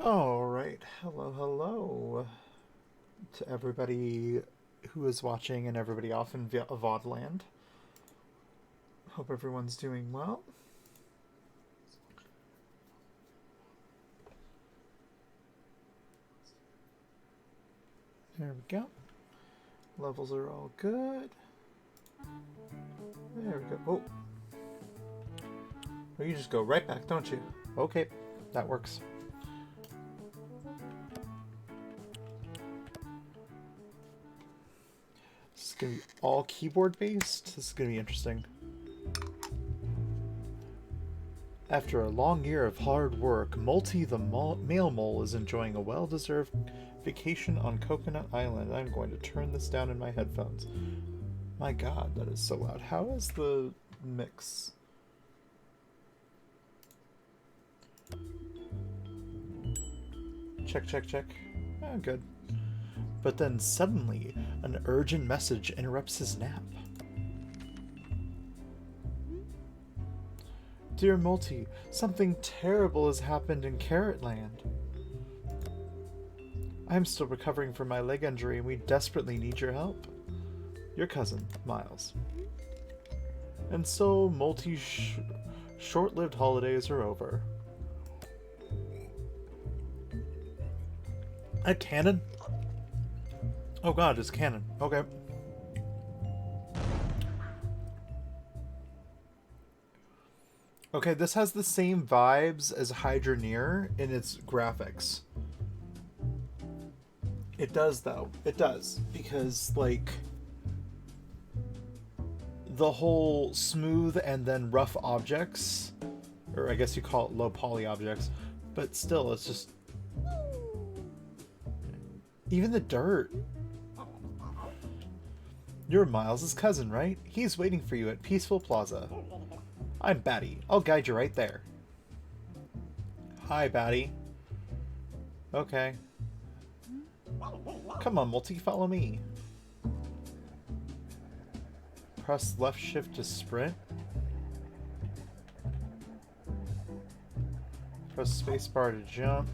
Alright, hello to everybody who is watching and everybody off in VOD land. Hope everyone's doing well. There we go. Levels are all good. There we go. Oh. Well, you just go right back, don't you? Okay, that works. This is going to be all keyboard based. This is going to be interesting. After a long year of hard work, Multi the male mole is enjoying a well-deserved vacation on Coconut Island. I'm going to turn this down in my headphones. My god, that is so loud. How is the mix? Check, check, check. Oh, good. But then suddenly, an urgent message interrupts his nap. Dear Multi, something terrible has happened in Carrot Land. I'm still recovering from my leg injury and we desperately need your help. Your cousin, Miles. And so, Multi's short-lived holidays are over. A cannon? Oh god, it's cannon. Okay. Okay, this has the same vibes as Hydroneer in its graphics. It does, though. It does. Because, like, the whole smooth and then rough objects, or I guess you call it low poly objects, but still, it's just... Even the dirt. You're Miles' cousin, right? He's waiting for you at Peaceful Plaza. I'm Batty. I'll guide you right there. Hi, Batty. Okay. Come on, Multi, follow me. Press left shift to sprint. Press spacebar to jump.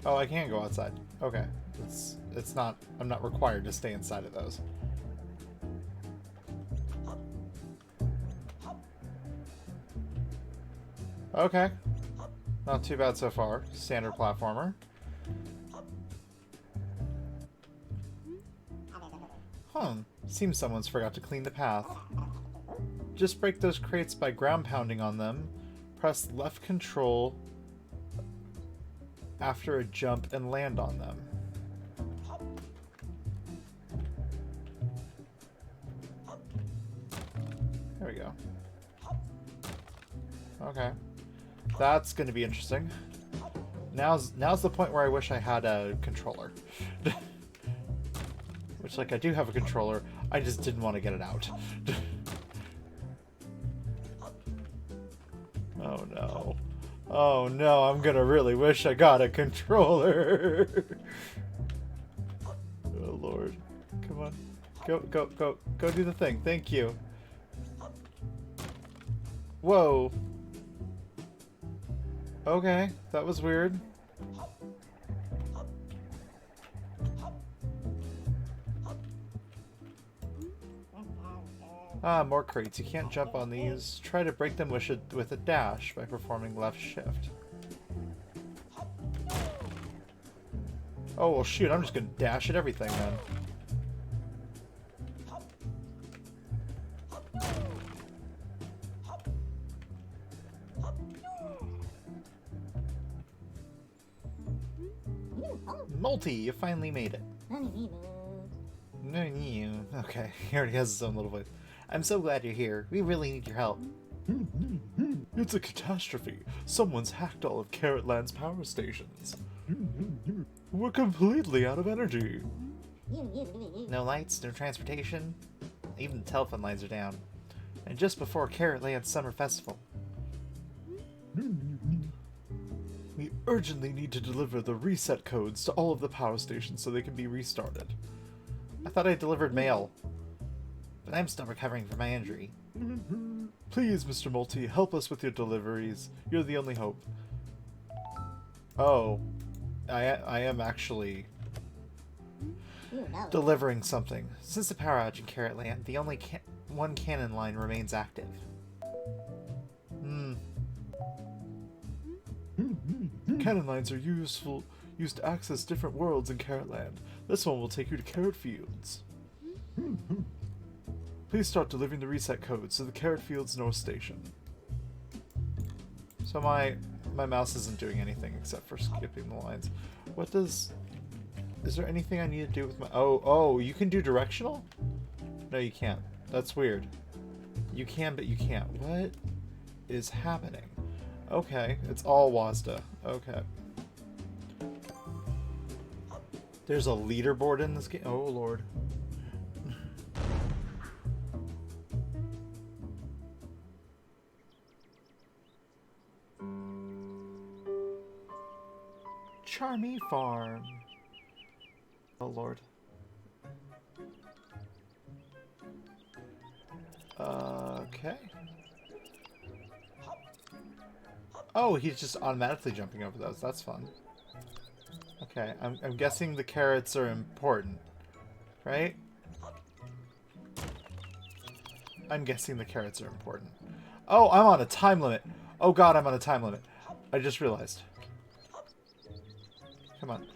Oh, I can't go outside. Okay. It's not, I'm not required to stay inside of those. Okay. Not too bad so far. Standard platformer. Seems someone's forgot to clean the path. Just break those crates by ground pounding on them. Press left control after a jump and land on them. There we go. Okay. That's going to be interesting. Now's the point where I wish I had a controller. Which, like, I do have a controller. I just didn't want to get it out. Oh no. Oh no, I'm gonna really wish I got a controller. Oh lord. Come on. Go do the thing. Thank you. Whoa. Okay, that was weird. Ah, more crates. You can't jump on these. Try to break them with a dash by performing left shift. Oh, well shoot, I'm just gonna dash at everything then. Multi, you finally made it. Okay, he already has his own little voice. I'm so glad you're here. We really need your help. It's a catastrophe. Someone's hacked all of Carrot Land's power stations. We're completely out of energy. No lights, no transportation. Even the telephone lines are down. And just before Carrot Land's summer festival. We urgently need to deliver the reset codes to all of the power stations so they can be restarted. I thought I delivered mail. But I'm still recovering from my injury. Please, Mr. Multi, help us with your deliveries. You're the only hope. Oh, I am actually delivering something. Since the power outage in Carrot Land, the only one cannon line remains active. Cannon lines are used to access different worlds in Carrot Land. This one will take you to Carrot Fields. Please start delivering the reset codes to the Carrot Fields North Station. So my mouse isn't doing anything except for skipping the lines. What does... Is there anything I need to do with my... Oh, you can do directional? No, you can't. That's weird. You can, but you can't. What is happening? Okay, it's all WASDA. Okay. There's a leaderboard in this game? Oh, Lord. Charmy Farm. Oh, Lord. Okay. Oh, he's just automatically jumping over those. That's fun. Okay, I'm guessing the carrots are important, right? I'm guessing the carrots are important. Oh, I'm on a time limit. Oh god, I'm on a time limit. I just realized. Come on.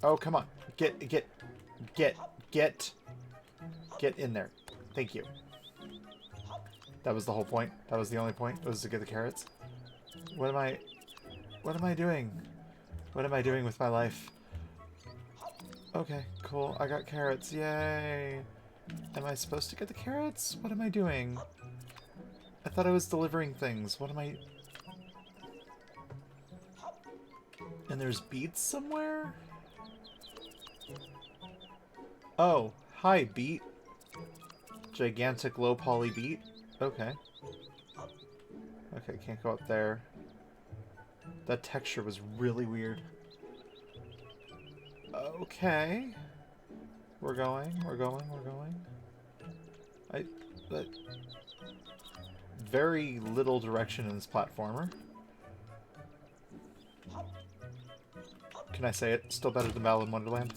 Oh, come on. Get in there. Thank you. That was the whole point. That was the only point, was to get the carrots. What am I doing? What am I doing with my life? Okay, cool. I got carrots. Yay. Am I supposed to get the carrots? What am I doing? I thought I was delivering things. What am I... And there's beets somewhere? Oh, hi, beet. Gigantic low poly beet. Okay. Okay, can't go up there. That texture was really weird. Okay. We're going. But very little direction in this platformer. Can I say it? Still better than Battle in Wonderland?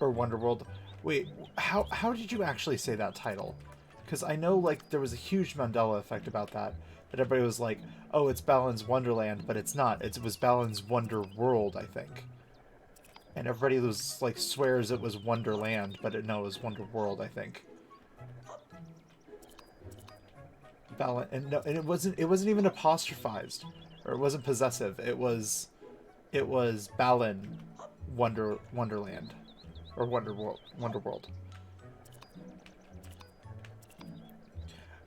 Or Wonderworld. Wait, how did you actually say that title? Because I know, like, there was a huge Mandela effect about that. That everybody was like, oh, it's Balin's Wonderland, but it's not. It was Balin's Wonder World, I think. And everybody was like swears it was Wonderland, but no, it was Wonder World, I think. Balin, and no, and it wasn't even apostrophized, or it wasn't possessive. It was Balin Wonderland, or Wonderworld.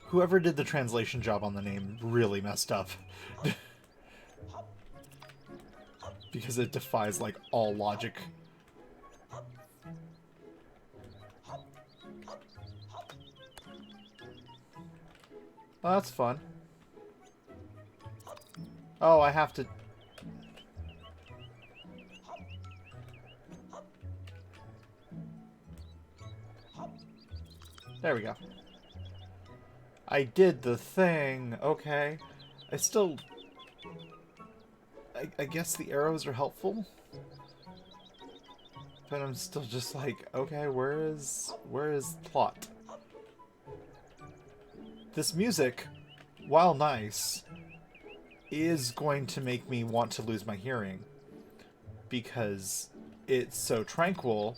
Whoever did the translation job on the name really messed up. Because it defies, like, all logic. Oh, that's fun. Oh, I have to... There we go. I did the thing. Okay. I still... I guess the arrows are helpful? But I'm still just like, okay, where is plot? This music, while nice, is going to make me want to lose my hearing. Because it's so tranquil.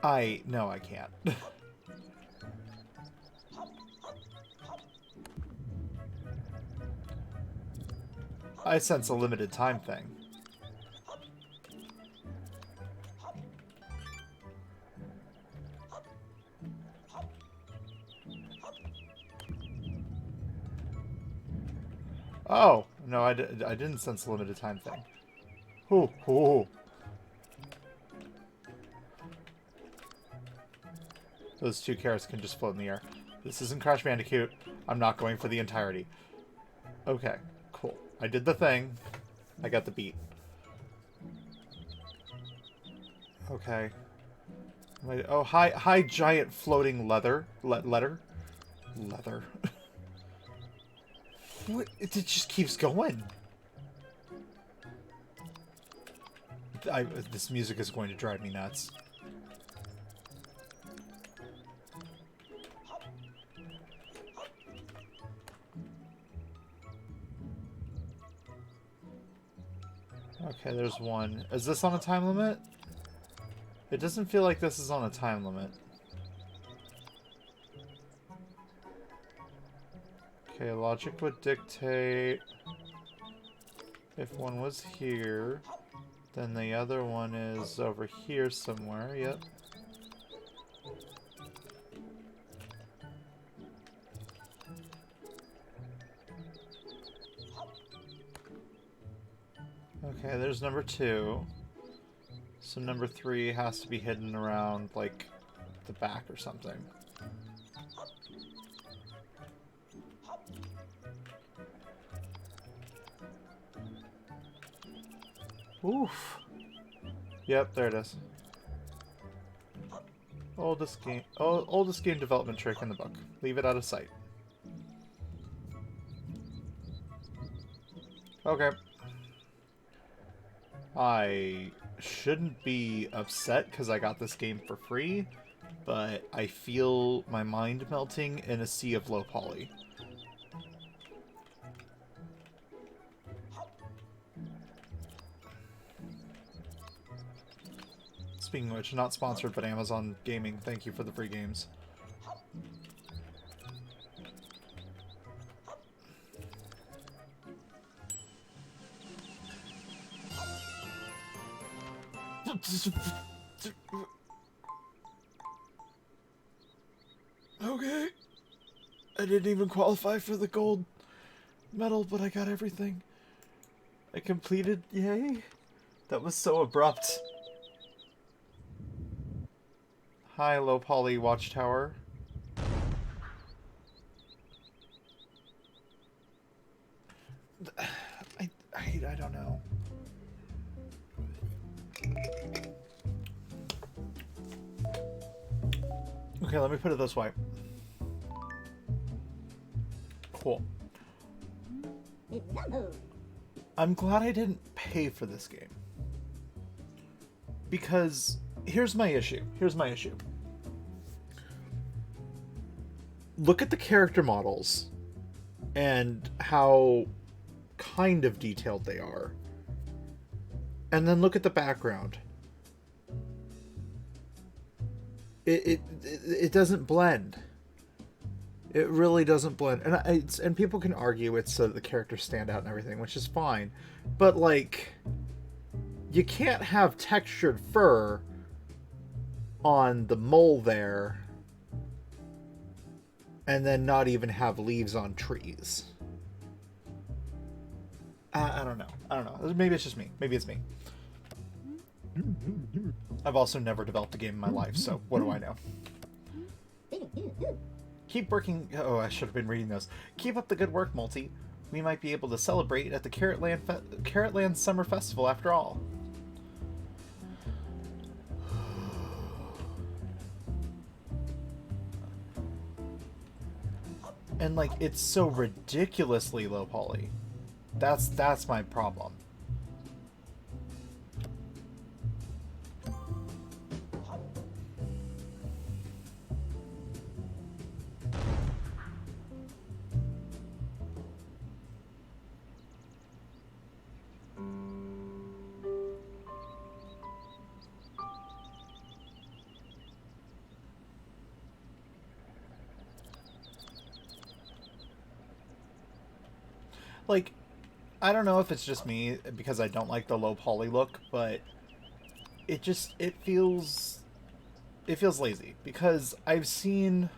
No, I can't. I sense a limited time thing. Oh, no, I didn't sense a limited time thing. Ooh, ooh. Those two carrots can just float in the air. This isn't Crash Bandicoot. I'm not going for the entirety. Okay, cool. I did the thing. I got the beat. Okay. Oh, hi, giant floating leather. Leather? What? It just keeps going. This music is going to drive me nuts. Okay, there's one. Is this on a time limit? It doesn't feel like this is on a time limit. Okay, logic would dictate if one was here, then the other one is over here somewhere. Yep. Okay, there's number 2. So number 3 has to be hidden around, like, the back or something. Oof. Yep, there it is. Oldest game development trick in the book. Leave it out of sight. Okay. I shouldn't be upset because I got this game for free, but I feel my mind melting in a sea of low poly. Speaking of which, not sponsored, but Amazon Gaming, thank you for the free games. Okay. I didn't even qualify for the gold medal, but I got everything. I completed, yay. That was so abrupt. Hi, low poly watchtower. I don't know. Okay, let me put it this way. Cool. I'm glad I didn't pay for this game. Because here's my issue. Look at the character models and how kind of detailed they are. And then look at the background. It doesn't blend. It really doesn't blend. And people can argue it's so that the characters stand out and everything, which is fine. But, like, you can't have textured fur on the mole there and then not even have leaves on trees. I don't know. Maybe it's just me. Maybe it's me. I've also never developed a game in my life, so what do I know? Keep working... Oh, I should have been reading those. Keep up the good work, Multi. We might be able to celebrate at the Carrotland Summer Festival after all. And, like, it's so ridiculously low poly. That's my problem. Like, I don't know if it's just me because I don't like the low poly look, but it feels lazy because I've seen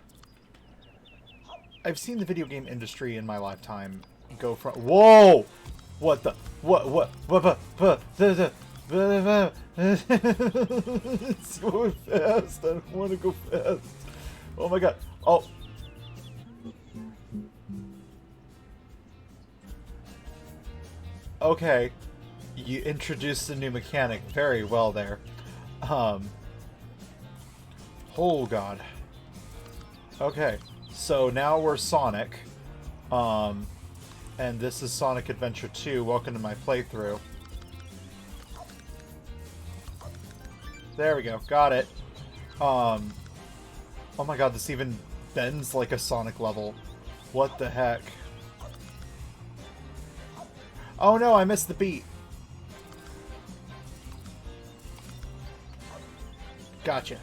the video game industry in my lifetime go from it's going fast. I don't want to go fast. Oh my god. Oh. Okay, you introduced a new mechanic very well there. Oh god. Okay, so now we're Sonic. And this is Sonic Adventure 2. Welcome to my playthrough. There we go. Got it. Oh my god, this even bends like a Sonic level. What the heck? Oh no, I missed the beat. Gotcha.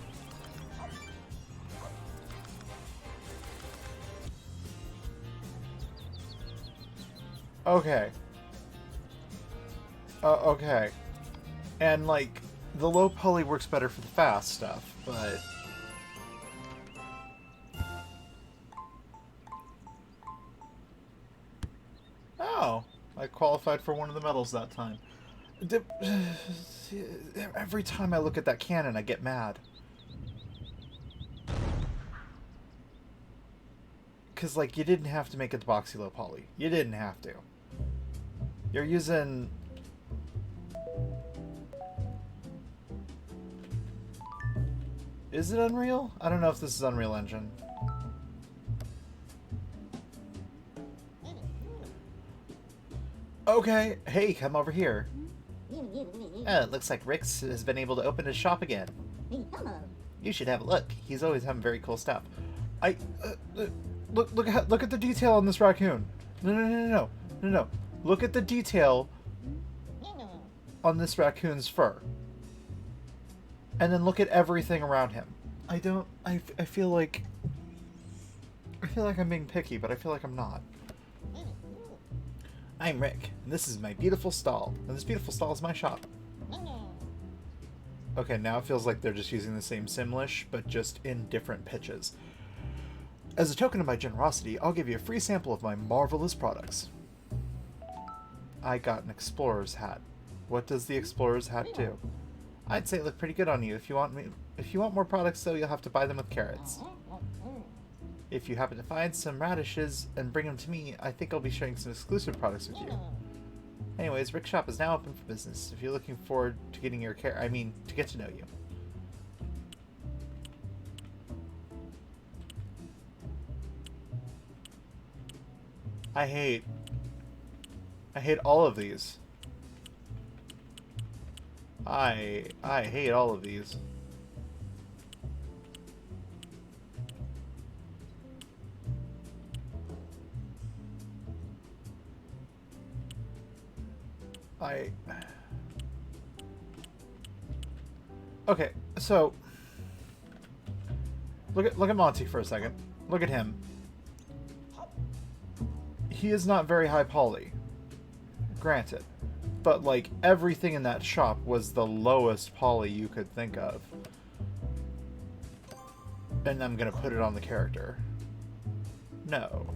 Okay. Okay. And, like, the low poly works better for the fast stuff, but... Oh, I qualified for one of the medals that time. Every time I look at that cannon, I get mad. Because, like, you didn't have to make it the boxy low poly. You didn't have to. You're using... Is it Unreal? I don't know if this is Unreal Engine. Okay, hey, come over here. It looks like Rick's has been able to open his shop again. You should have a look. He's always having very cool stuff. Look at the detail on this raccoon. No. Look at the detail on this raccoon's fur. And then look at everything around him. I feel like I'm being picky, but I feel like I'm not. I'm Rick, and this is my beautiful stall. And this beautiful stall is my shop. Okay, now it feels like they're just using the same Simlish, but just in different pitches. As a token of my generosity, I'll give you a free sample of my marvelous products. I got an explorer's hat. What does the explorer's hat do? I'd say it looked pretty good on you. If you want more products, though, you'll have to buy them with carrots. If you happen to find some radishes and bring them to me, I think I'll be sharing some exclusive products with you. Anyways, Rick's shop is now open for business. If you're looking forward to getting your to get to know you. I hate all of these. I hate all of these. Okay, so look at Monty for a second. Look at him. He is not very high poly, granted, but like everything in that shop was the lowest poly you could think of. And I'm gonna put it on the character. No.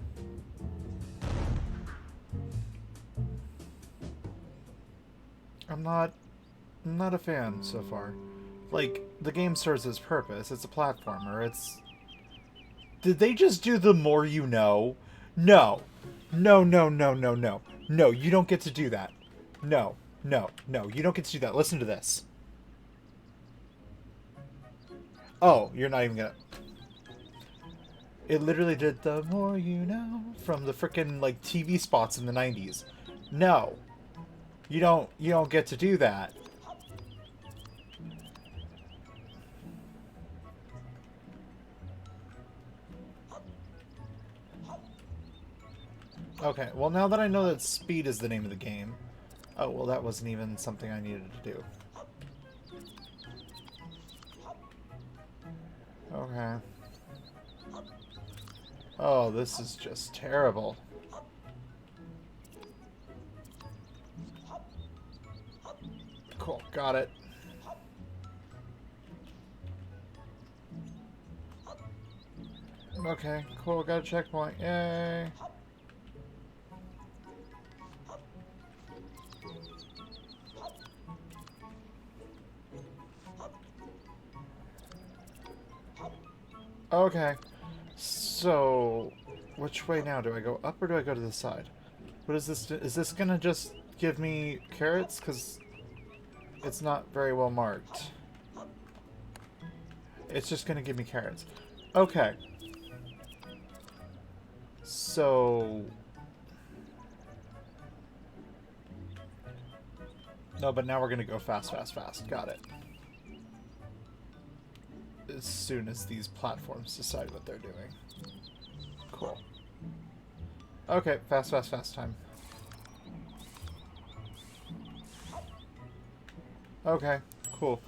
I'm not a fan so far. Like, the game serves its purpose. It's a platformer. Did they just do the more you know? No. No, you don't get to do that. No, you don't get to do that. Listen to this. Oh, you're not even gonna... It literally did the more you know from the frickin' like TV spots in the 90s. No. You don't get to do that. Okay, well now that I know that speed is the name of the game... Oh, well that wasn't even something I needed to do. Okay. Oh, this is just terrible. Cool, got it. Okay, cool, got a checkpoint, yay! Okay, so which way now? Do I go up or do I go to the side? What is this? Is this gonna just give me carrots? Because it's not very well marked. It's just gonna give me carrots. Okay. So... No, but now we're gonna go fast, fast, fast. Got it. As soon as these platforms decide what they're doing. Cool. Okay, fast, fast, fast time. Okay, cool.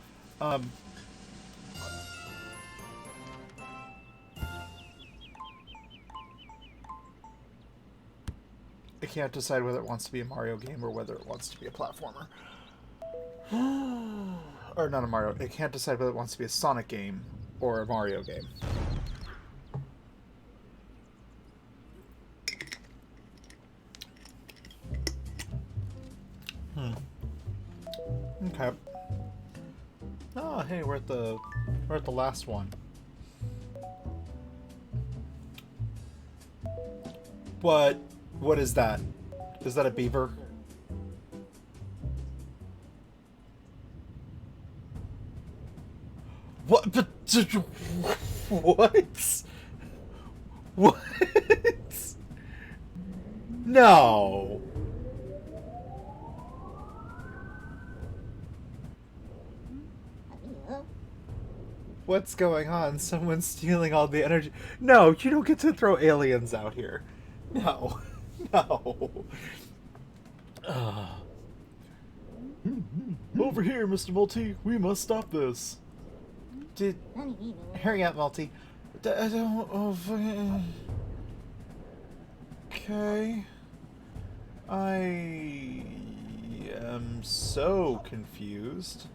It can't decide whether it wants to be a Mario game or whether it wants to be a platformer. Or not a Mario. It can't decide whether it wants to be a Sonic game or a Mario game. Okay. Oh, hey, we're at the last one. What is that? Is that a beaver? What? But what? What? No. What's going on? Someone's stealing all the energy. No, you don't get to throw aliens out here. No. No. Over here, Mr. Multi. We must stop this. Hurry up, Multi. I don't... Okay. I am so confused.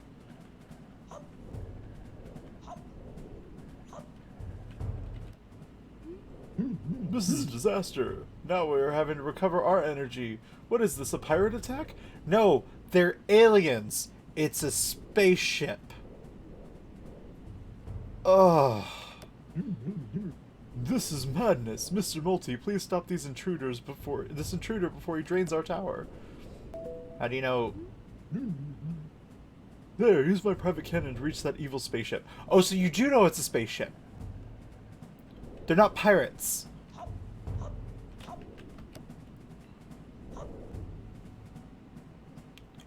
This is a disaster. Now we're having to recover our energy. What is this, a pirate attack? No, they're aliens. It's a spaceship. Ugh. This is madness. Mr. Multi, please stop this intruder before he drains our tower. How do you know? There, use my private cannon to reach that evil spaceship. Oh, so you do know it's a spaceship. They're not pirates.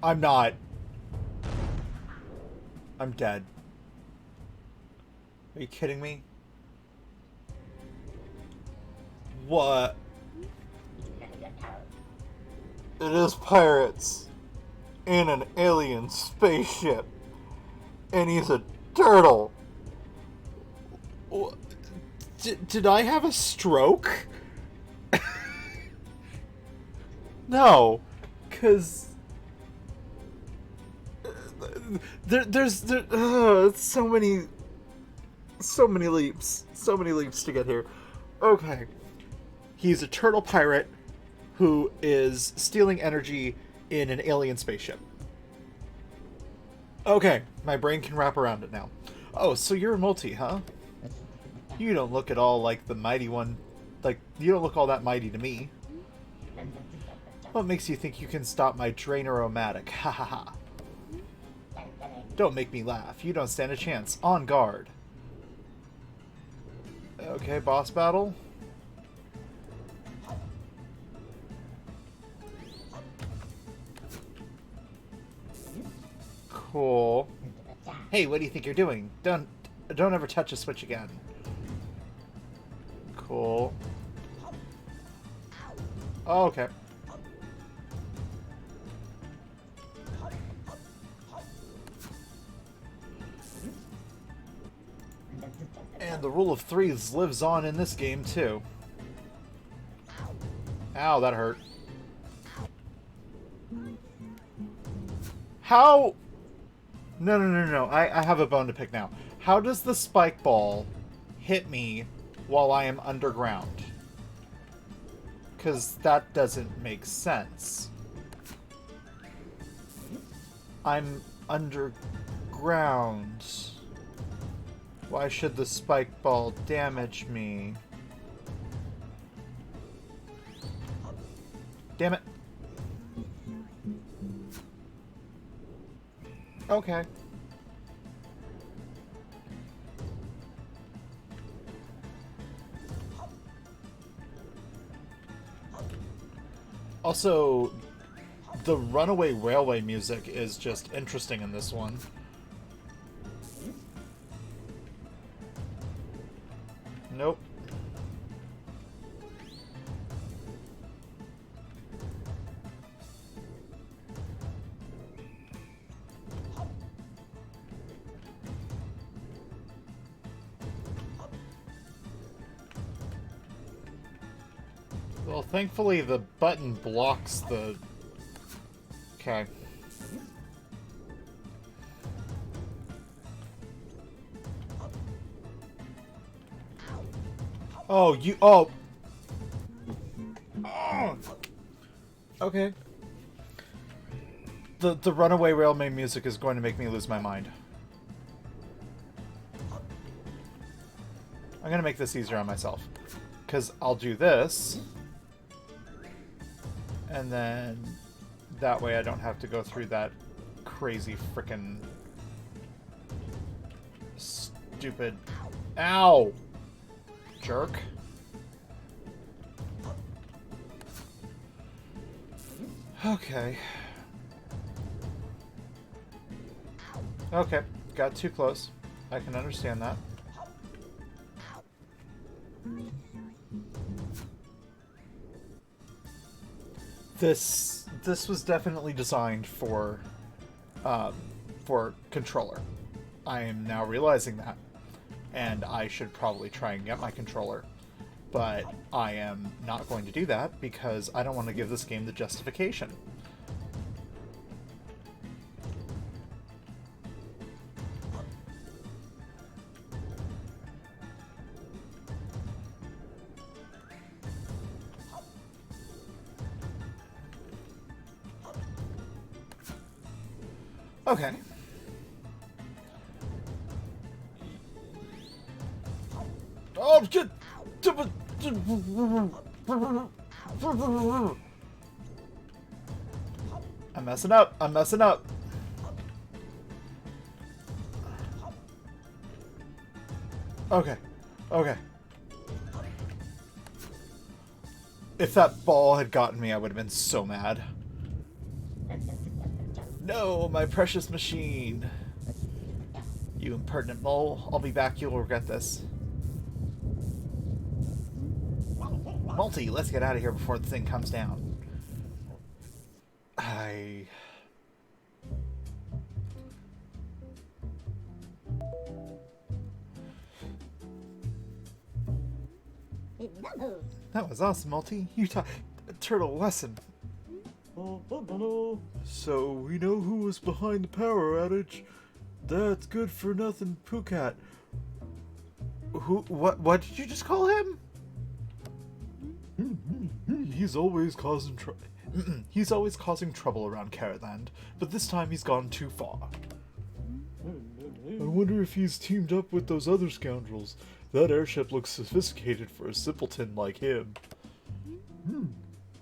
I'm not. I'm dead. Are you kidding me? What? It is pirates in an alien spaceship, and he's a turtle. Did I have a stroke? No, because there's so many leaps to get here. Okay, he's a turtle pirate who is stealing energy in an alien spaceship. Okay, my brain can wrap around it now. Oh, so you're a Multi, huh? You don't look at all like the mighty one. Like, you don't look all that mighty to me. What makes you think you can stop my Drainer-O-Matic? Ha ha ha. Don't make me laugh. You don't stand a chance. On guard. Okay, boss battle. Cool. Hey, what do you think you're doing? Don't ever touch a switch again. Cool. Oh, okay. And the rule of threes lives on in this game, too. Ow, that hurt. How? No. I have a bone to pick now. How does the spike ball hit me while I am underground? Because that doesn't make sense. I'm underground. Why should the spike ball damage me? Damn it. Okay. Also, the runaway railway music is just interesting in this one. Nope. Well, thankfully the button blocks the... Okay. Oh, you... Oh! Oh! Okay. The runaway railway music is going to make me lose my mind. I'm gonna make this easier on myself. Because I'll do this. And then that way I don't have to go through that crazy frickin' stupid... Ow! Jerk. Okay. Okay, got too close. I can understand that. This was definitely designed for controller. I am now realizing that, and I should probably try and get my controller, but I am not going to do that because I don't want to give this game the justification. Okay. Oh, get... I'm messing up. I'm messing up. Okay. Okay. If that ball had gotten me, I would have been so mad. No, my precious machine. You impertinent mole. I'll be back. You'll regret this. Multi, let's get out of here before the thing comes down. That was awesome, Multi. You taught a turtle lesson. So, we know who was behind the power outage. That's good for nothing, Cat. Who? What did you just call him? He's always causing He's always causing trouble around Carrotland, but this time he's gone too far. I wonder if he's teamed up with those other scoundrels. That airship looks sophisticated for a simpleton like him.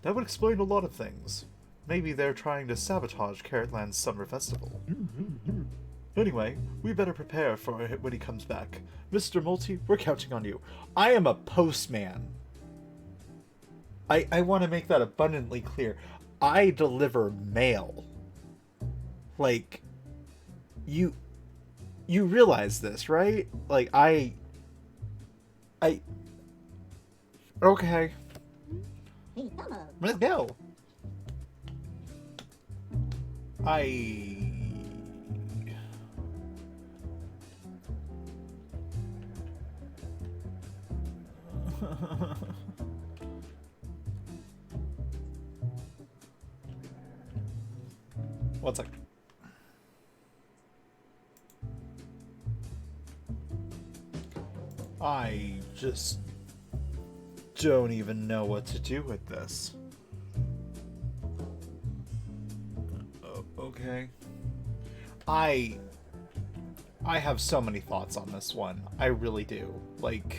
That would explain a lot of things. Maybe they're trying to sabotage Carrotland's summer festival. Anyway, we better prepare for when he comes back. Mr. Multi, we're counting on you. I am a postman. I want to make that abundantly clear. I deliver mail. Like, you realize this, right? Like, okay. Let's go. One sec. I just don't even know what to do with this. Okay. I have so many thoughts on this one. I really do. Like,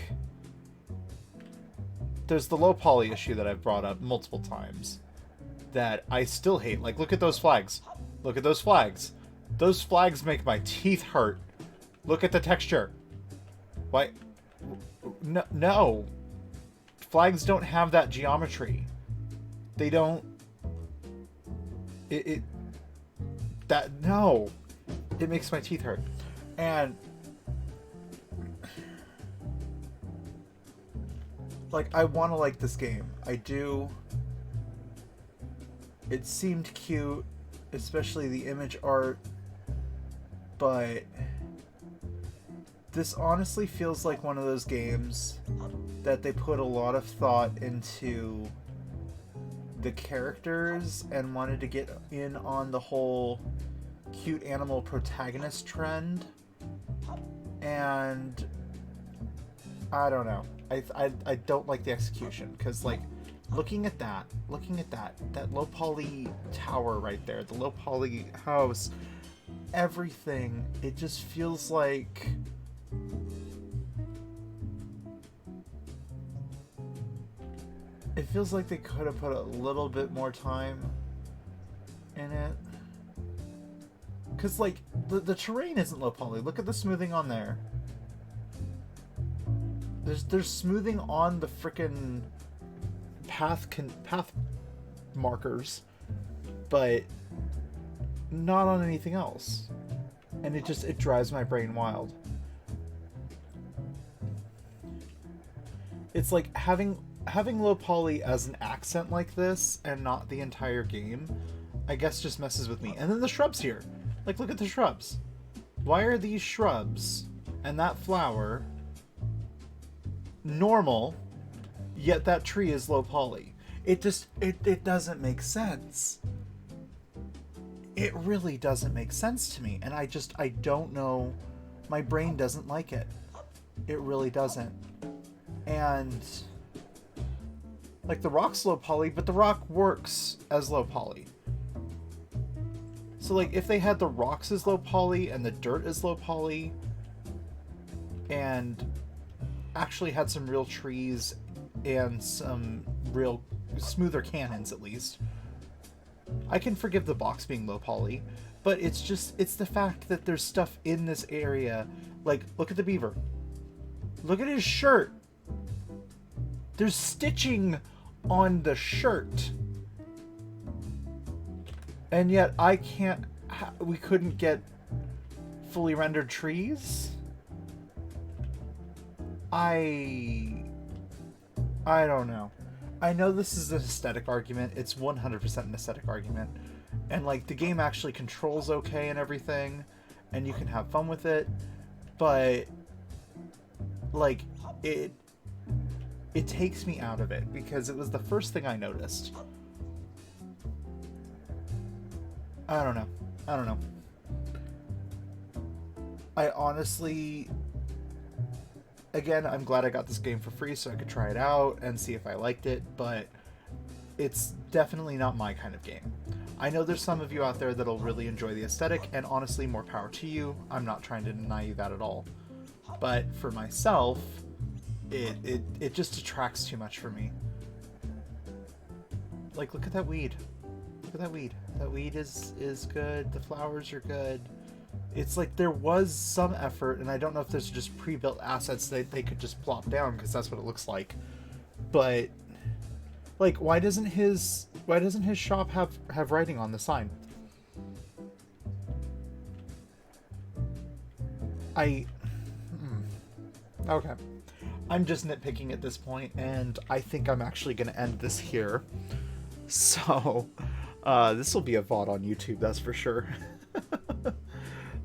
there's the low poly issue that I've brought up multiple times that I still hate. Like, look at those flags. Look at those flags. Those flags make my teeth hurt. Look at the texture. Why? No. Flags don't have that geometry. They don't. it that no, it makes my teeth hurt, and like I want to like this game. I do. It seemed cute, especially the image art, but this honestly feels like one of those games that they put a lot of thought into the characters and wanted to get in on the whole cute animal protagonist trend, and I don't know. I don't like the execution, because like looking at that low poly tower right there, the low poly house, everything, it just feels like they could have put a little bit more time in it. Because, like, the terrain isn't low poly. Look at the smoothing on there. There's smoothing on the frickin' path markers, but not on anything else. And it drives my brain wild. It's like having low poly as an accent like this and not the entire game, I guess, just messes with me. And then the shrubs here. Like, look at the shrubs. Why are these shrubs and that flower normal, yet that tree is low poly? It doesn't make sense. It really doesn't make sense to me. And I don't know. My brain doesn't like it. It really doesn't. And like, the rock's low poly, but the rock works as low poly. So like, if they had the rocks as low poly and the dirt as low poly, and actually had some real trees and some real smoother cannons, at least, I can forgive the box being low poly. But it's the fact that there's stuff in this area. Like, look at the beaver. Look at his shirt. There's stitching on the shirt. And yet we couldn't get fully rendered trees? I don't know. I know this is an aesthetic argument. It's 100% an aesthetic argument. And like, the game actually controls okay and everything, and you can have fun with it, but like, it takes me out of it, because it was the first thing I noticed. I don't know. I honestly, again, I'm glad I got this game for free so I could try it out and see if I liked it, but it's definitely not my kind of game. I know there's some of you out there that'll really enjoy the aesthetic, and honestly, more power to you. I'm not trying to deny you that at all. But for myself, it just detracts too much for me. Like, look at that weed. Look at that weed. That weed is good. The flowers are good. It's like there was some effort, and I don't know if there's just pre-built assets that they could just plop down, because that's what it looks like. But like, why doesn't his shop have writing on the sign? Okay. I'm just nitpicking at this point, and I think I'm actually going to end this here. So, this will be a VOD on YouTube, that's for sure.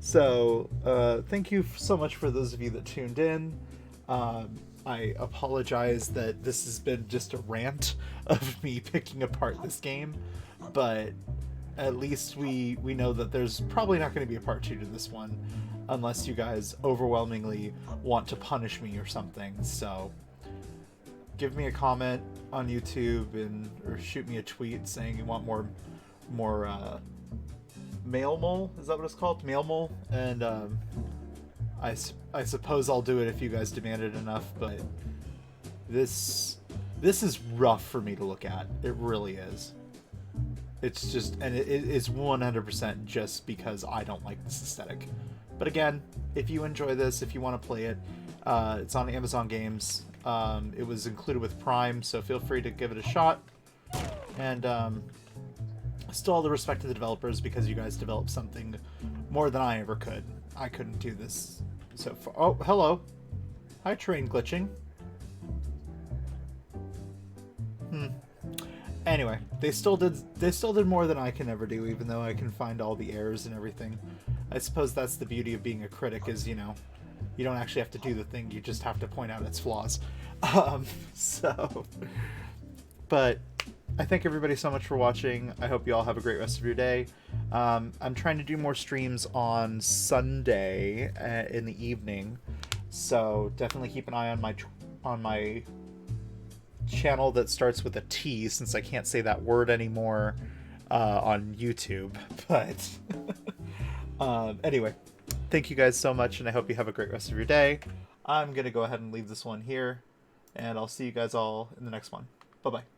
So, thank you so much for those of you that tuned in. I apologize that this has been just a rant of me picking apart this game, but at least we know that there's probably not going to be a part 2 to this one, unless you guys overwhelmingly want to punish me or something. So give me a comment on YouTube or shoot me a tweet saying you want more Mail Mole, is that what it's called? Mail Mole? And I suppose I'll do it if you guys demand it enough, but this is rough for me to look at. It really is. It's just, and it's 100% just because I don't like this aesthetic. But again, if you enjoy this, if you want to play it, it's on Amazon Games. It was included with Prime, so feel free to give it a shot. And Still all the respect to the developers, because you guys developed something more than I ever could. I couldn't do this so far. Oh, hello. Hi, train glitching. Anyway, they still did more than I can ever do, even though I can find all the errors and everything. I suppose that's the beauty of being a critic, is, you know, you don't actually have to do the thing, you just have to point out its flaws. But I thank everybody so much for watching. I hope you all have a great rest of your day. I'm trying to do more streams on Sunday in the evening, so definitely keep an eye on my channel that starts with a T, since I can't say that word anymore on YouTube. But anyway, thank you guys so much, and I hope you have a great rest of your day. I'm gonna go ahead and leave this one here, and I'll see you guys all in the next one. Bye bye.